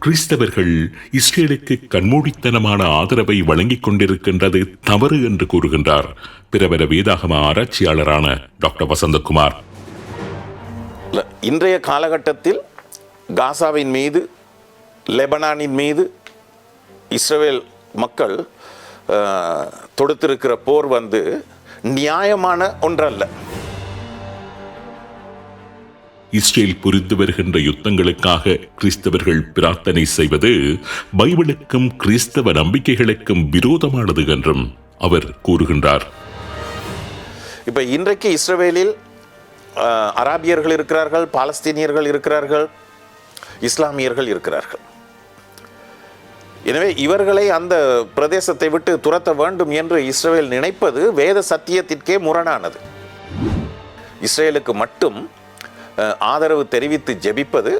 கிறிஸ்தவர்கள் இஸ்ரேலுக்கு கண்மூடித்தனமான ஆதரவை வழங்கிக் கொண்டிருக்கின்றது தவறு என்று கூறுகின்றார் பிரபல வேதாகம ஆராய்ச்சியாளரான டாக்டர் வசந்தகுமார். இன்றைய காலகட்டத்தில் காசாவின் மீது, லெபனானின் மீது இஸ்ரேல் மக்கள் தொடுத்திருக்கிற போர் நியாயமான ஒன்றல்ல. இஸ்ரேல் புரிந்து வருகின்ற யுத்தங்களுக்காக கிறிஸ்தவர்கள் பிரார்த்தனை செய்வது பைபிளுக்கும் கிறிஸ்தவ நம்பிக்கைகளுக்கும் விரோதமானது என்றும் அவர் கூறுகின்றார். இப்ப இன்றைக்கு இஸ்ரேலில் அராபியர்கள் இருக்கிறார்கள், பாலஸ்தீனியர்கள் இருக்கிறார்கள், இஸ்லாமியர்கள் இருக்கிறார்கள். எனவே இவர்களை அந்த பிரதேசத்தை விட்டு துரத்த வேண்டும் என்று இஸ்ரேல் நினைப்பது வேத சத்தியத்திற்கே முரணானது. இஸ்ரேலுக்கு மட்டும் ஆதரவு தெரிவித்து ஜெபிப்பது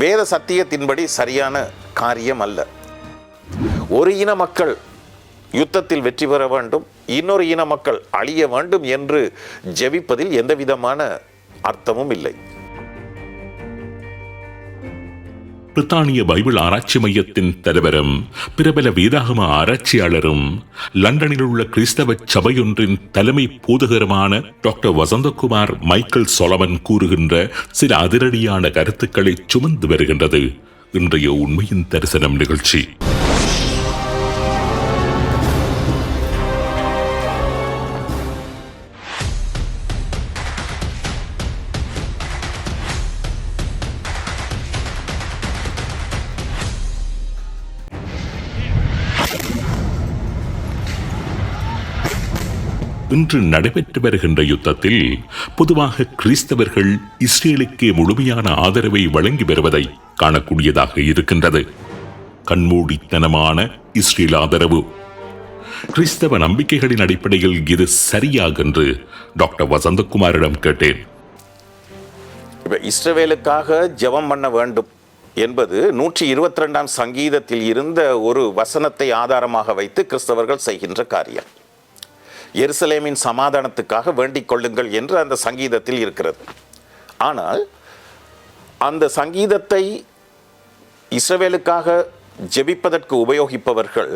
வேத சத்தியத்தின்படி சரியான காரியம் அல்ல. ஒரு இன மக்கள் யுத்தத்தில் வெற்றி பெற வேண்டும், இன்னொரு இன மக்கள் அழிய வேண்டும் என்று ஜெபிப்பதில் எந்த விதமான அர்த்தமும் இல்லை. பிரித்தானிய பைபிள் ஆராய்ச்சி மையத்தின் தலைவரும் பிரபல வேதாகம ஆராய்ச்சியாளரும் லண்டனில் உள்ள கிறிஸ்தவ சபையொன்றின் தலைமை போதகருமான டாக்டர் வசந்தகுமார் மைக்கேல் சொலமன் கூறுகின்ற சில அதிரடியான கருத்துக்களை சுமந்து வருகின்றது இன்றைய உண்மையின் தரிசனம் நிகழ்ச்சி. இன்று நடைபெற்று வருகின்ற யுத்தத்தில் பொதுவாக கிறிஸ்தவர்கள் இஸ்ரேலுக்கே முழுமையான ஆதரவை வழங்கி வருவதை காணக்கூடியதாக இருக்கின்றது. கண்மூடித்தனமான இஸ்ரேல் ஆதரவு. கிறிஸ்தவ நம்பிக்கைகளின் அடிப்படையில் இது சரியாக என்று டாக்டர் வசந்தகுமாரிடம் கேட்டேன். இஸ்ரவேலுக்காக ஜெபம் பண்ண வேண்டும் என்பது 122ஆம் சங்கீதத்தில் இருந்த ஒரு வசனத்தை ஆதாரமாக வைத்து கிறிஸ்தவர்கள் செய்கின்ற காரியம். எருசலேமின் சமாதானத்துக்காக வேண்டிக் கொள்ளுங்கள் என்று அந்த சங்கீதத்தில் இருக்கிறது. ஆனால் அந்த சங்கீதத்தை இஸ்ரவேலுக்காக ஜெபிப்பதற்கு உபயோகிப்பவர்கள்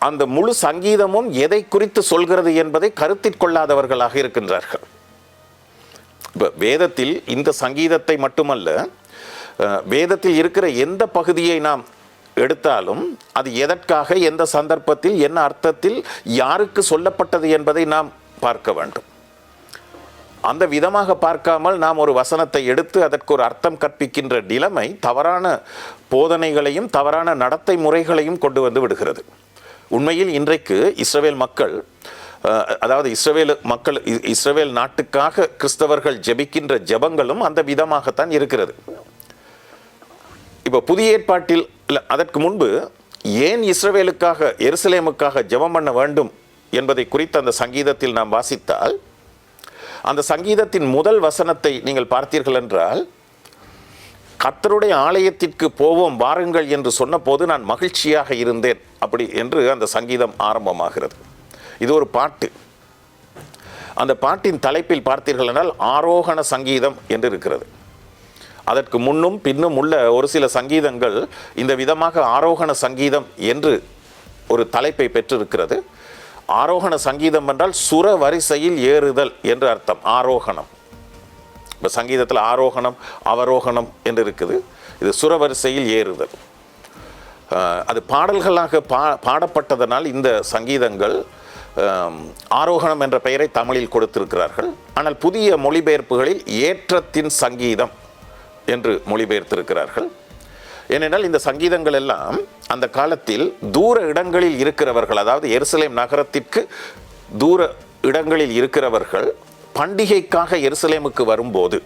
அந்த முழு சங்கீதமும் எதை குறித்து சொல்கிறது என்பதை கருத்தில் கொள்ளாதவர்களாக இருக்கின்றார்கள். வேதத்தில் இந்த சங்கீதத்தை மட்டுமல்ல, வேதத்தில் இருக்கிற எந்த பகுதியை நாம் எடுத்தாலும் அது எதற்காக, எந்த சந்தர்ப்பத்தில், என்ன அர்த்தத்தில், யாருக்கு சொல்லப்பட்டது என்பதை நாம் பார்க்க வேண்டும். அந்த விதமாக பார்க்காமல் நாம் ஒரு வசனத்தை எடுத்து அதற்கு ஒரு அர்த்தம் கற்பிக்கின்ற நிலைமை தவறான போதனைகளையும் தவறான நடத்தை முறைகளையும் கொண்டு வந்து விடுகிறது. உண்மையில் இன்றைக்கு இஸ்ரவேல் மக்கள், அதாவது இஸ்ரவேல் நாட்டுக்காக கிறிஸ்தவர்கள் ஜெபிக்கின்ற ஜெபங்களும் அந்த விதமாகத்தான் இருக்கிறது. இப்போ புதிய ஏற்பாட்டில் அதற்கு முன்பு ஏன் இஸ்ரவேலுக்காக, எருசலேமுக்காக ஜெபம் பண்ண வேண்டும் என்பதை குறித்து அந்த சங்கீதத்தில் நாம் வாசித்தால், அந்த சங்கீதத்தின் முதல் வசனத்தை நீங்கள் பார்த்தீர்கள் என்றால், கர்த்தருடைய ஆலயத்திற்கு போவோம் வாருங்கள் என்று சொன்ன போது நான் மகிழ்ச்சியாக இருந்தேன் அப்படி என்று அந்த சங்கீதம் ஆரம்பமாகிறது. இது ஒரு பாட்டு. அந்த பாட்டின் தலைப்பில் பார்த்தீர்கள் என்றால் ஆரோகண சங்கீதம் என்று இருக்கிறது. அதற்கு முன்னும் பின்னும் உள்ள ஒரு சில சங்கீதங்கள் இந்த விதமாக ஆரோகண சங்கீதம் என்று ஒரு தலைப்பை பெற்றிருக்கிறது. ஆரோகண சங்கீதம் என்றால் சுர வரிசையில் ஏறுதல் என்று அர்த்தம். ஆரோகணம். இப்போ சங்கீதத்தில் ஆரோகணம், அவரோகணம் என்று இருக்குது. இது சுர வரிசையில் ஏறுதல். அது பாடல்களாக பாடப்பட்டதனால் இந்த சங்கீதங்கள் ஆரோகணம் என்ற பெயரை தமிழில் கொடுத்திருக்கிறார்கள். ஆனால் புதிய மொழிபெயர்ப்புகளில் ஏற்றத்தின் சங்கீதம் என்று மொழிபெயர்த்திருக்கிறார்கள். ஏனென்றால் இந்த சங்கீதங்கள் எல்லாம் அந்த காலத்தில் தூர இடங்களில் இருக்கிறவர்கள், அதாவது எருசலேம் நகரத்திற்கு தூர இடங்களில் இருக்கிறவர்கள் பண்டிகைக்காக எருசலேமுக்கு வரும்போது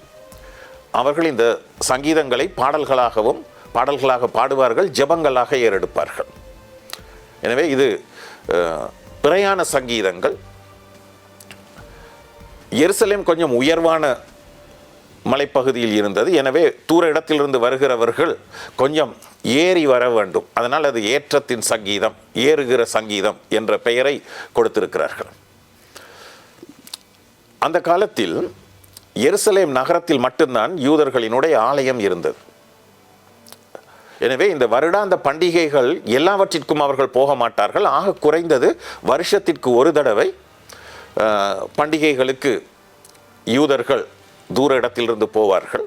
அவர்கள் இந்த சங்கீதங்களை பாடல்களாக பாடுவார்கள், ஜெபங்களாக ஏறெடுப்பார்கள். எனவே இது பிரயாண சங்கீதங்கள். எருசலேம் கொஞ்சம் உயர்வான மலைப்பகுதியில் இருந்தது. எனவே தூர இடத்திலிருந்து வருகிறவர்கள் கொஞ்சம் ஏறி வர வேண்டும். அதனால் அது ஏற்றத்தின் சங்கீதம், ஏறுகிற சங்கீதம் என்ற பெயரை கொடுத்திருக்கிறார்கள். அந்த காலத்தில் எருசலேம் நகரத்தில் மட்டும்தான் யூதர்களினுடைய ஆலயம் இருந்தது. எனவே இந்த வருடாந்த பண்டிகைகள் எல்லாவற்றிற்கும் அவர்கள் போக மாட்டார்கள். ஆக குறைந்தது வருஷத்திற்கு ஒரு தடவை பண்டிகைகளுக்கு யூதர்கள் தூர இடத்திலிருந்து போவார்கள்.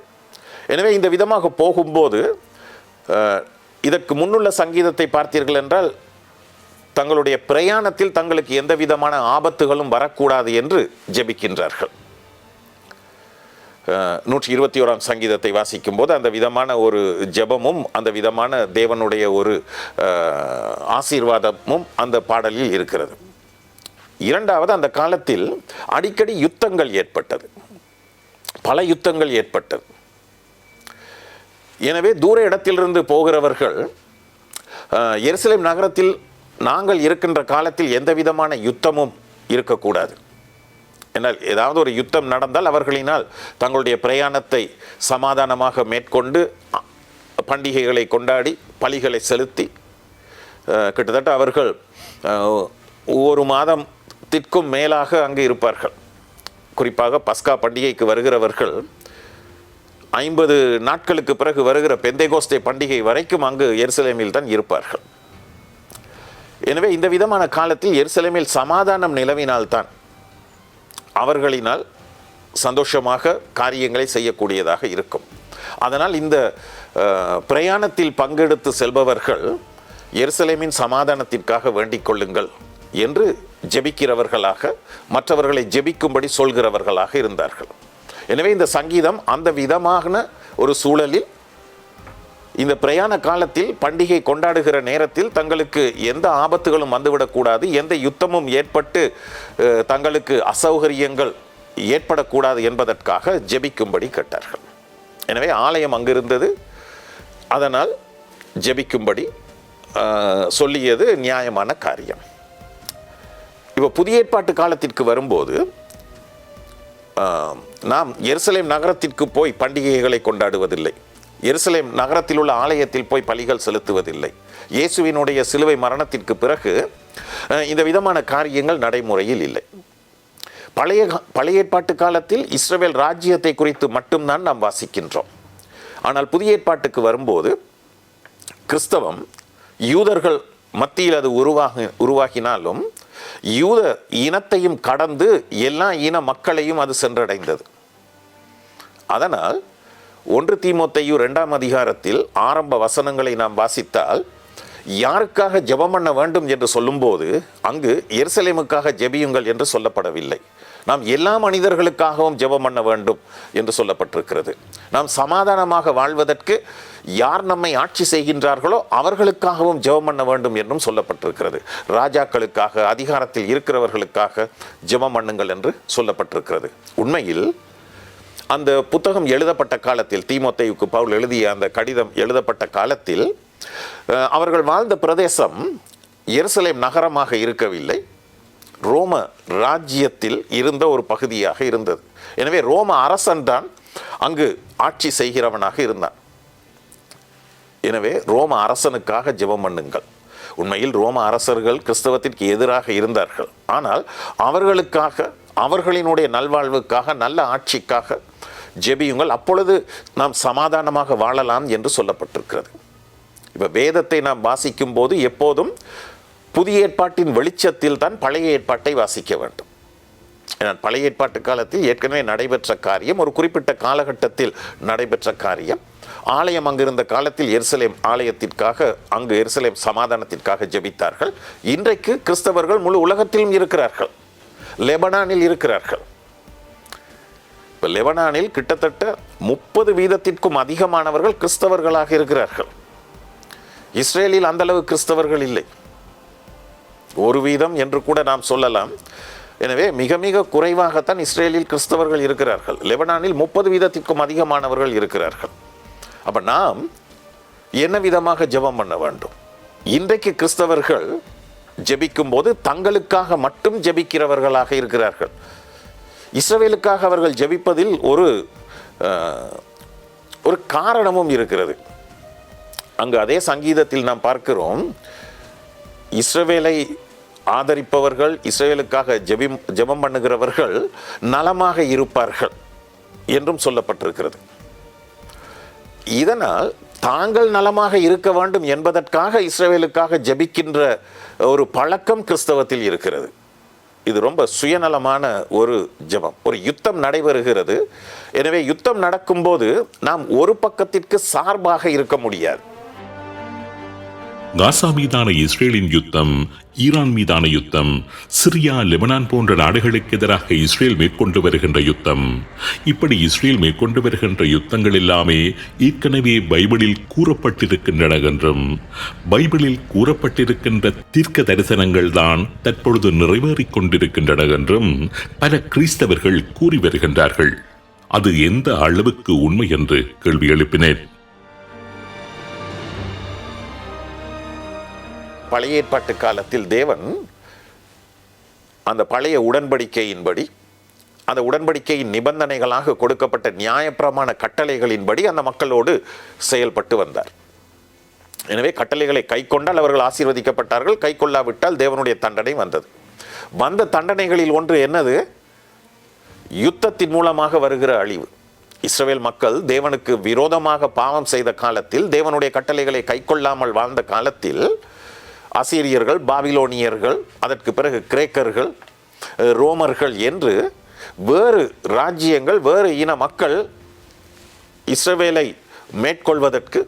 எனவே இந்த விதமாக போகும்போது இதற்கு முன்னுள்ள சங்கீதத்தை பார்த்தீர்கள் என்றால் தங்களுடைய பிரயாணத்தில் தங்களுக்கு எந்த விதமான ஆபத்துகளும் வரக்கூடாது என்று ஜெபிக்கின்றார்கள். 121ஆம் சங்கீதத்தை வாசிக்கும் போது அந்த விதமான ஒரு ஜெபமும் அந்த விதமான தேவனுடைய ஒரு ஆசீர்வாதமும் அந்த பாடலில் இருக்கிறது. இரண்டாவது, அந்த காலத்தில் அடிக்கடி யுத்தங்கள் ஏற்பட்டது, பல யுத்தங்கள் ஏற்பட்டது. எனவே தூர இடத்திலிருந்து போகிறவர்கள் எருசலேம் நகரத்தில் நாங்கள் இருக்கின்ற காலத்தில் எந்த விதமான யுத்தமும் இருக்கக்கூடாது. ஏன்னால் ஏதாவது ஒரு யுத்தம் நடந்தால் அவர்களினால் தங்களுடைய பிரயாணத்தை சமாதானமாக மேற்கொண்டு பண்டிகைகளை கொண்டாடி பலிகளை செலுத்தி கிட்டத்தட்ட அவர்கள் ஒரு மாதத்திற்கும் மேலாக அங்கு இருப்பார்கள். குறிப்பாக பஸ்கா பண்டிகைக்கு வருகிறவர்கள் 50 நாட்களுக்கு பிறகு வருகிற பெந்தேகோஸ்தே பண்டிகை வரைக்கும் அங்கு எருசலேமில் தான் இருப்பார்கள். எனவே இந்த விதமான காலத்தில் எருசலேமில் சமாதானம் நிலவினால்தான் அவர்களினால் சந்தோஷமாக காரியங்களை செய்யக்கூடியதாக இருக்கும். அதனால் இந்த பிரயாணத்தில் பங்கெடுத்து செல்பவர்கள் எருசலேமின் சமாதானத்திற்காக வேண்டிக் கொள்ளுங்கள் என்று ஜெபிக்கிறவர்களாக, மற்றவர்களை ஜெபிக்கும்படி சொல்கிறவர்களாக இருந்தார்கள். எனவே இந்த சங்கீதம் அந்த விதமான ஒரு சூழலில் இந்த பிரயாண காலத்தில் பண்டிகை கொண்டாடுகிற நேரத்தில் தங்களுக்கு எந்த ஆபத்துகளும் வந்துவிடக்கூடாது, எந்த யுத்தமும் ஏற்பட்டு தங்களுக்கு அசௌகரியங்கள் ஏற்படக்கூடாது என்பதற்காக ஜெபிக்கும்படி கேட்டார்கள். எனவே ஆலயம் அங்கு இருந்தது, அதனால் ஜெபிக்கும்படி சொல்லியது நியாயமான காரியம். இப்போ புதிய ஏற்பாட்டு காலத்திற்கு வரும்போது நாம் எருசலேம் நகரத்திற்கு போய் பண்டிகைகளை கொண்டாடுவதில்லை, எருசலேம் நகரத்தில் உள்ள ஆலயத்தில் போய் பலிகள் செலுத்துவதில்லை. இயேசுவினுடைய சிலுவை மரணத்திற்கு பிறகு இந்த விதமான காரியங்கள் நடைமுறையில் இல்லை. பழைய ஏற்பாட்டு காலத்தில் இஸ்ரவேல் ராஜ்யத்தை குறித்து மட்டும்தான் நாம் வாசிக்கின்றோம். ஆனால் புதிய ஏற்பாட்டுக்கு வரும்போது கிறிஸ்தவம் யூதர்கள் மத்தியில் அது உருவாகினாலும் யூத இனத்தையும் கடந்து எல்லா இன மக்களையும் அது சென்றடைந்தது. அதனால் 1 தீமோத்தேயு 2ஆம் அதிகாரத்தில் ஆரம்ப வசனங்களை நாம் வாசித்தால் யாருக்காக ஜெபம் பண்ண வேண்டும் என்று சொல்லும்போது அங்கு எருசலேமுக்காக ஜெபியுங்கள் என்று சொல்லப்படவில்லை. நாம் எல்லா மனிதர்களுக்காகவும் ஜெபம் பண்ண வேண்டும் என்று சொல்லப்பட்டிருக்கிறது. நாம் சமாதானமாக வாழ்வதற்கு யார் நம்மை ஆட்சி செய்கின்றார்களோ அவர்களுக்காகவும் ஜெபம் பண்ண வேண்டும் என்றும் சொல்லப்பட்டிருக்கிறது. ராஜாக்களுக்காக, அதிகாரத்தில் இருக்கிறவர்களுக்காக ஜெபம் பண்ணுங்கள் என்று சொல்லப்பட்டிருக்கிறது. உண்மையில் அந்த புத்தகம் எழுதப்பட்ட காலத்தில், தீமோத்தேயுக்கு பவுல் எழுதிய அந்த கடிதம் எழுதப்பட்ட காலத்தில் அவர்கள் வாழ்ந்த பிரதேசம் எருசலேம் நகரமாக இருக்கவில்லை, ரோம ராஜ்யத்தில் இருந்த ஒரு பகுதியாக இருந்தது. எனவே ரோம அரசன் தான் அங்கு ஆட்சி செய்கிறவனாக இருந்தான். எனவே ரோம அரசனுக்காக ஜெபம் பண்ணுங்கள். உண்மையில் ரோம அரசர்கள் கிறிஸ்தவத்திற்கு எதிராக இருந்தார்கள். ஆனால் அவர்களுக்காக, அவர்களினுடைய நல்வாழ்வுக்காக, நல்ல ஆட்சிக்காக ஜெபியுங்கள், அப்பொழுது நாம் சமாதானமாக வாழலாம் என்று சொல்லப்பட்டிருக்கிறது. இப்போ வேதத்தை நாம் வாசிக்கும் போது எப்போதும் புதிய ஏற்பாட்டின் வெளிச்சத்தில் தான் பழைய ஏற்பாட்டை வாசிக்க வேண்டும். பழைய ஏற்பாட்டு காலத்தில் ஏற்கனவே நடைபெற்ற காரியம், ஒரு குறிப்பிட்ட காலகட்டத்தில் நடைபெற்ற காரியம். ஆலயம் அங்கிருந்த காலத்தில் எருசலேம் ஆலயத்திற்காக, அங்கு எருசலேம் சமாதானத்திற்காக ஜெபித்தார்கள். இன்றைக்கு கிறிஸ்தவர்கள் முழு உலகத்திலும் இருக்கிறார்கள், லெபனானில் இருக்கிறார்கள். இப்போ லெபனானில் கிட்டத்தட்ட 30% அதிகமானவர்கள் கிறிஸ்தவர்களாக இருக்கிறார்கள். இஸ்ரேலில் அந்தளவு கிறிஸ்தவர்கள் இல்லை, 1% என்று கூட நாம் சொல்லலாம். எனவே மிக மிக குறைவாகத்தான் இஸ்ரேலில் கிறிஸ்தவர்கள் இருக்கிறார்கள். லெபனானில் 30% அதிகமானவர்கள் இருக்கிறார்கள். அப்போ நாம் என்ன விதமாக ஜெபம் பண்ண வேண்டும்? இன்றைக்கு கிறிஸ்தவர்கள் ஜெபிக்கும் போது தங்களுக்காக மட்டும் ஜெபிக்கிறவர்களாக இருக்கிறார்கள். இஸ்ரவேலுக்காக அவர்கள் ஜெபிப்பதில் ஒரு காரணமும் இருக்கிறது. அங்கு அதே சங்கீதத்தில் நாம் பார்க்கிறோம், இஸ்ரவேலை ஆதரிப்பவர்கள், இஸ்ரவேலுக்காக ஜெபம் பண்ணுகிறவர்கள் நலமாக இருப்பார்கள் என்றும் சொல்லப்பட்டிருக்கிறது. இதனால் தாங்கள் நலமாக இருக்க வேண்டும் என்பதற்காக இஸ்ரவேலுக்காக ஜெபிக்கின்ற ஒரு பழக்கம் கிறிஸ்தவத்தில் இருக்கிறது. இது ரொம்ப சுயநலமான ஒரு ஜெபம். ஒரு யுத்தம் நடைபெறுகிறது. எனவே யுத்தம் நடக்கும்போது நாம் ஒரு பக்கத்திற்கு சார்பாக இருக்க முடியாது. காசா மீதான இஸ்ரேலின் யுத்தம், ஈரான் மீதான யுத்தம், சிரியா, லெபனான் போன்ற நாடுகளுக்கு எதிராக இஸ்ரேல் மேற்கொண்டு வருகின்ற யுத்தம், இப்படி இஸ்ரேல் மேற்கொண்டு வருகின்ற யுத்தங்கள் எல்லாமே ஏற்கனவே பைபிளில் கூறப்பட்டிருக்கின்றன என்றும், பைபிளில் கூறப்பட்டிருக்கின்ற தீர்க்க தரிசனங்கள் தான் தற்பொழுது நிறைவேறிக் கொண்டிருக்கின்றன என்றும் பல கிறிஸ்தவர்கள் கூறி வருகின்றார்கள். அது எந்த அளவுக்கு உண்மை என்று கேள்வி எழுப்பினேன். பழைய ஏற்பாட்டு காலத்தில் தேவன் அந்த பழைய உடன்படிக்கையின்படி, அந்த உடன்படிக்கையின் நிபந்தனைகளாக கொடுக்கப்பட்ட நியாயப்பிரமாண கட்டளைகளின்படி அந்த மக்களோடு செயல்பட்டு வந்தார். எனவே கட்டளைகளை கை கொண்டால் அவர்கள் ஆசீர்வதிக்கப்பட்டார்கள், கை கொள்ளாவிட்டால் தேவனுடைய தண்டனை வந்தது. வந்த தண்டனைகளில் ஒன்று என்னது? யுத்தத்தின் மூலமாக வருகிற அழிவு. இஸ்ரவேல் மக்கள் தேவனுக்கு விரோதமாக பாவம் செய்த காலத்தில், தேவனுடைய கட்டளைகளை கை கொள்ளாமல் வாழ்ந்த காலத்தில், அசீரியர்கள், பாபிலோனியர்கள், அதற்கு பிறகு கிரேக்கர்கள், ரோமர்கள் என்று வேறு ராஜ்யங்கள், வேறு இன மக்கள் இஸ்ரவேலை மேற்கொள்வதற்கு,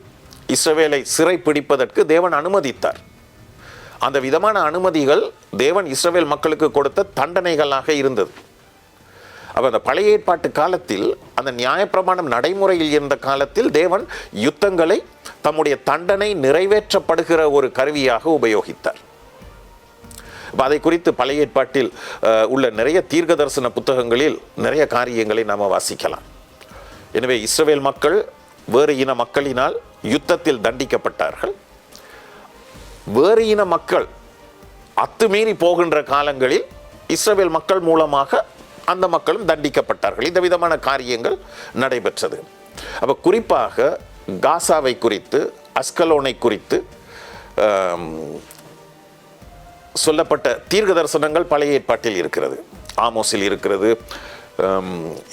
இஸ்ரவேலை சிறைப்பிடிப்பதற்கு தேவன் அனுமதித்தார். அந்த விதமான அனுமதிகள் தேவன் இஸ்ரவேல் மக்களுக்கு கொடுத்த தண்டனைகளாக இருந்தது. அப்போ அந்த பழைய ஏற்பாட்டு காலத்தில், அந்த நியாயப்பிரமாணம் நடைமுறையில் இருந்த காலத்தில் தேவன் யுத்தங்களை தம்முடைய தண்டனை நிறைவேற்றப்படுகிற ஒரு கருவியாக உபயோகித்தார். அதை குறித்து பழைய ஏற்பாட்டில் உள்ள நிறைய தீர்க்க தரிசன புத்தகங்களில் நிறைய காரியங்களை நாம் வாசிக்கலாம். எனவே இஸ்ரவேல் மக்கள் வேறு இன மக்களினால் யுத்தத்தில் தண்டிக்கப்பட்டார்கள். வேறு இன மக்கள் அத்துமீறி போகின்ற காலங்களில் இஸ்ரவேல் மக்கள் மூலமாக அந்த மக்களும் தண்டிக்கப்பட்டார்கள். இந்த விதமான காரியங்கள் நடைபெற்றது. அப்போ குறிப்பாக காசாவை குறித்து, அஸ்கலோனை குறித்து சொல்லப்பட்ட தீர்க்க தரிசனங்கள் பழைய ஏற்பாட்டில் இருக்கிறது. ஆமோஸில் இருக்கிறது,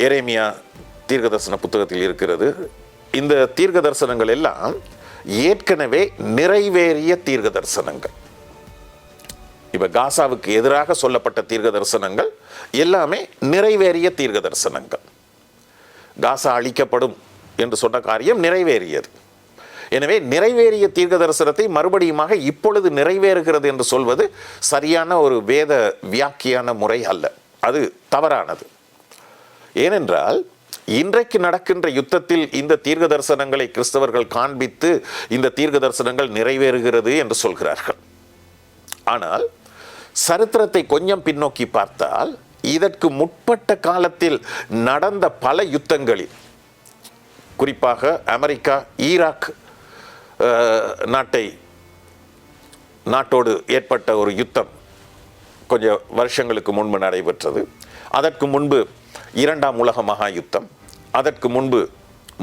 எரேமியா தீர்க்க தரிசன புத்தகத்தில் இருக்கிறது. இந்த தீர்க்க தரிசனங்கள் எல்லாம் ஏற்கனவே நிறைவேறிய தீர்க்க தரிசனங்கள். இப்போ காசாவுக்கு எதிராக சொல்லப்பட்ட தீர்க்க தரிசனங்கள் எல்லாமே நிறைவேறிய தீர்க்க தரிசனங்கள். காசா அழிக்கப்படும் என்று சொன்ன காரியம் நிறைவேறியது. எனவே நிறைவேறிய தீர்க்க தரிசனத்தை மறுபடியுமாக இப்பொழுது நிறைவேறுகிறது என்று சொல்வது சரியான ஒரு வேத வியாக்கியான முறை அல்ல. அது தவறானது. ஏனென்றால் இன்றைக்கு நடக்கின்ற யுத்தத்தில் இந்த தீர்க்க தரிசனங்களை கிறிஸ்தவர்கள் காண்பித்து இந்த தீர்க்க தரிசனங்கள் நிறைவேறுகிறது என்று சொல்கிறார்கள். ஆனால் சரித்திரத்தை கொஞ்சம் பின்னோக்கி பார்த்தால், இதற்கு முற்பட்ட காலத்தில் நடந்த பல யுத்தங்களில், குறிப்பாக அமெரிக்கா ஈராக் நாட்டோடு ஏற்பட்ட ஒரு யுத்தம் கொஞ்சம் வருஷங்களுக்கு முன்பு நடைபெற்றது. அதற்கு முன்பு இரண்டாம் உலக மகா யுத்தம், அதற்கு முன்பு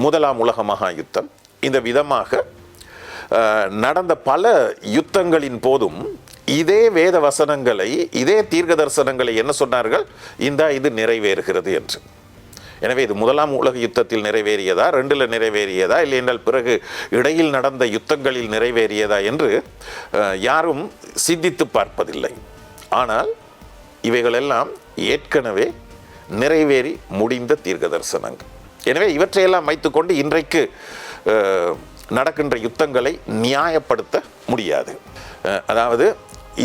முதலாம் உலக மகா யுத்தம். இந்த விதமாக நடந்த பல யுத்தங்களின் போதும் இதே வேத வசனங்களை, இதே தீர்க்க தரிசனங்களை என்ன சொன்னார்கள்? இது நிறைவேறுகிறது என்று. எனவே இது முதலாம் உலக யுத்தத்தில் நிறைவேறியதா, 2ல் நிறைவேறியதா, இல்லை என்றால் பிறகு இடையில் நடந்த யுத்தங்களில் நிறைவேறியதா என்று யாரும் சிந்தித்து பார்ப்பதில்லை. ஆனால் இவைகளெல்லாம் ஏற்கனவே நிறைவேறி முடிந்த தீர்க்க தரிசனங்கள். எனவே இவற்றையெல்லாம் வைத்துக்கொண்டு இன்றைக்கு நடக்கின்ற யுத்தங்களை நியாயப்படுத்த முடியாது. அதாவது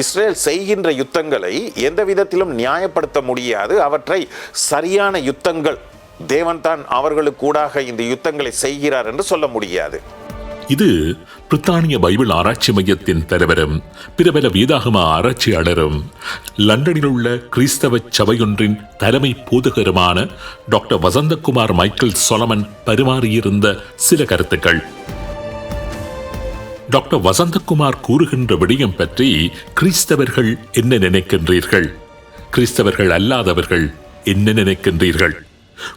இஸ்ரேல் செய்கின்ற யுத்தங்களை எந்த விதத்திலும் நியாயப்படுத்த முடியாது. அவற்றை சரியான யுத்தங்கள், தேவன் தான் அவர்களுக்கு கூடாக இந்த யுத்தங்களை செய்கிறார் என்று சொல்ல முடியாது. இது பிரித்தானிய பைபிள் ஆராய்ச்சி மையத்தின் தலைவரும் பிரபல வேதாகம ஆராய்ச்சியாளரும் லண்டனில் உள்ள கிறிஸ்தவ சபையொன்றின் தலைமை போதகருமான டாக்டர் வசந்தகுமார் மைக்கேல் சொலமன் பரிமாறியிருந்த சில கருத்துக்கள். டாக்டர் வசந்தகுமார் கூறுகின்ற விடயம் பற்றி கிறிஸ்தவர்கள் என்ன நினைக்கின்றீர்கள்? கிறிஸ்தவர்கள் அல்லாதவர்கள் என்ன நினைக்கின்றீர்கள்?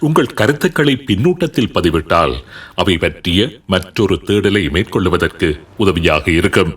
உங்கள் கருத்துக்களை பின்னூட்டத்தில் பதிவிட்டால் அவை பற்றிய மற்றொரு தேடலை மேற்கொள்வதற்கு உதவியாக இருக்கும்.